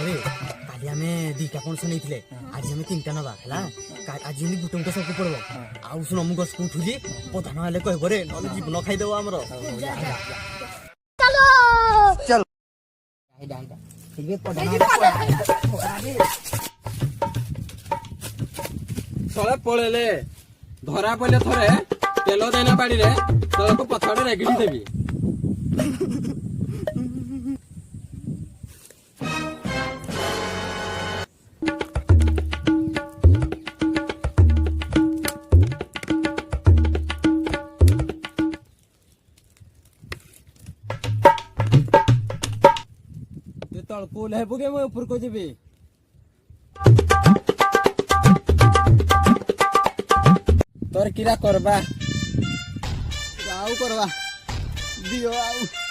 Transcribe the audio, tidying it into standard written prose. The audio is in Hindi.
रे काली आमे दीटा पणस नैथिले आज आमे तीनटा नबा हला आज एनी गुटम को सब पड़बो आउ सुन हम गस को उठुली पधान वाले कहबो रे नले जीवन खाइ देबो हमरो चलो चल हाइडा हाइडा ठीक है पधान सळे पळेले धरा पहिले थरे तेल देना बाड़ी रे तळे को पथाडे रेगडी देबी ते तळको लेबो के मैं ऊपर को जेबी तोर किरा करबा आउ करबा दियो आउ